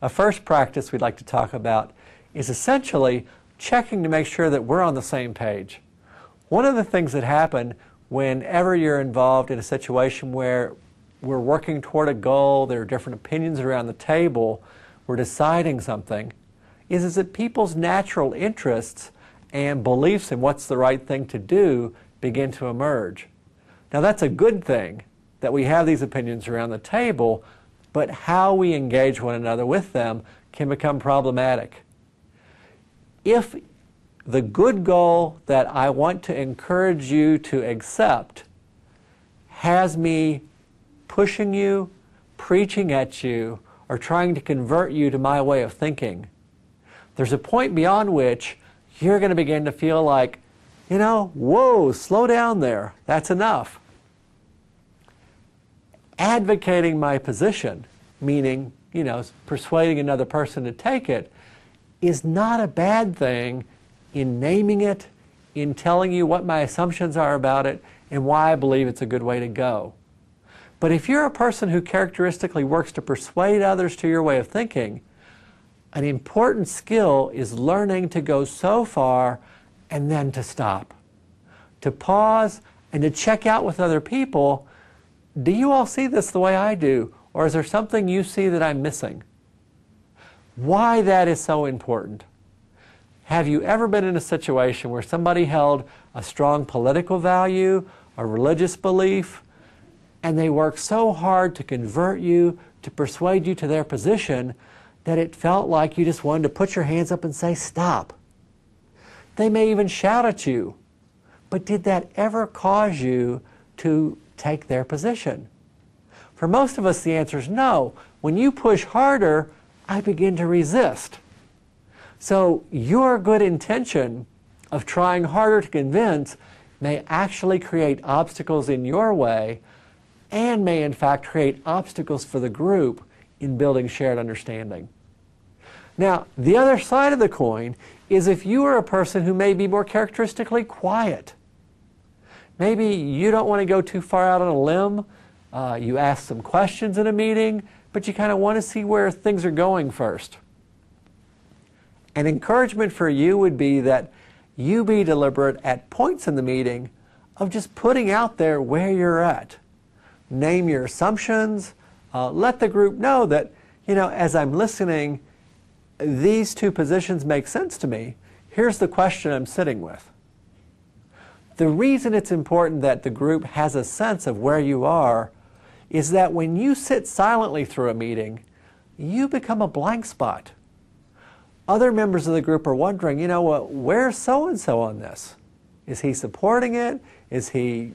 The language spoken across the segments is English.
A first practice we'd like to talk about is essentially checking to make sure that we're on the same page. One of the things that happen whenever you're involved in a situation where we're working toward a goal, there are different opinions around the table, we're deciding something, is that people's natural interests and beliefs in what's the right thing to do begin to emerge. Now that's a good thing that we have these opinions around the table, but how we engage one another with them can become problematic. If the good goal that I want to encourage you to accept has me pushing you, preaching at you, or trying to convert you to my way of thinking, there's a point beyond which you're going to begin to feel like, you know, whoa, slow down there, that's enough. Advocating my position, meaning, you know, persuading another person to take it, is not a bad thing in naming it, in telling you what my assumptions are about it, and why I believe it's a good way to go. But if you're a person who characteristically works to persuade others to your way of thinking, an important skill is learning to go so far and then to stop. To pause and to check out with other people, do you all see this the way I do? Or is there something you see that I'm missing? Why that is so important. Have you ever been in a situation where somebody held a strong political value, a religious belief, and they worked so hard to convert you, to persuade you to their position, that it felt like you just wanted to put your hands up and say, stop? They may even shout at you. But did that ever cause you to take their position? For most of us, the answer is no. When you push harder, I begin to resist. So your good intention of trying harder to convince may actually create obstacles in your way and may in fact create obstacles for the group in building shared understanding. Now, the other side of the coin is if you are a person who may be more characteristically quiet. Maybe you don't want to go too far out on a limb. You ask some questions in a meeting, but you kind of want to see where things are going first. An encouragement for you would be that you be deliberate at points in the meeting of just putting out there where you're at. Name your assumptions. Let the group know that, you know, as I'm listening, these two positions make sense to me. Here's the question I'm sitting with. The reason it's important that the group has a sense of where you are is that when you sit silently through a meeting, you become a blank spot. Other members of the group are wondering, you know what, where's so-and-so on this? Is he supporting it? Is he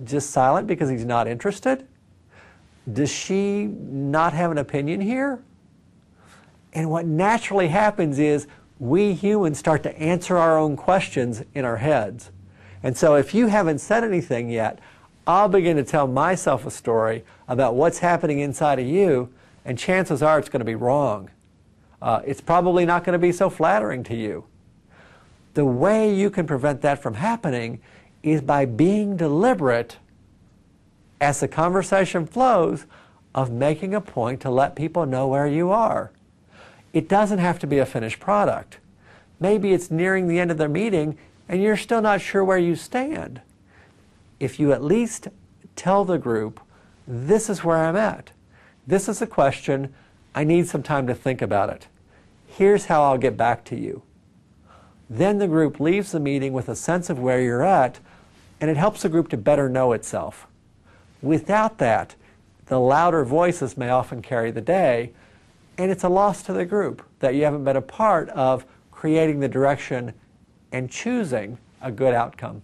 just silent because he's not interested? Does she not have an opinion here? And what naturally happens is we humans start to answer our own questions in our heads. And so if you haven't said anything yet, I'll begin to tell myself a story about what's happening inside of you, and chances are it's going to be wrong. It's probably not going to be so flattering to you. The way you can prevent that from happening is by being deliberate as the conversation flows of making a point to let people know where you are. It doesn't have to be a finished product. Maybe it's nearing the end of the meeting and you're still not sure where you stand. If you at least tell the group, this is where I'm at. This is a question. I need some time to think about it. Here's how I'll get back to you. Then the group leaves the meeting with a sense of where you're at, and it helps the group to better know itself. Without that, the louder voices may often carry the day, and it's a loss to the group that you haven't been a part of creating the direction and choosing a good outcome.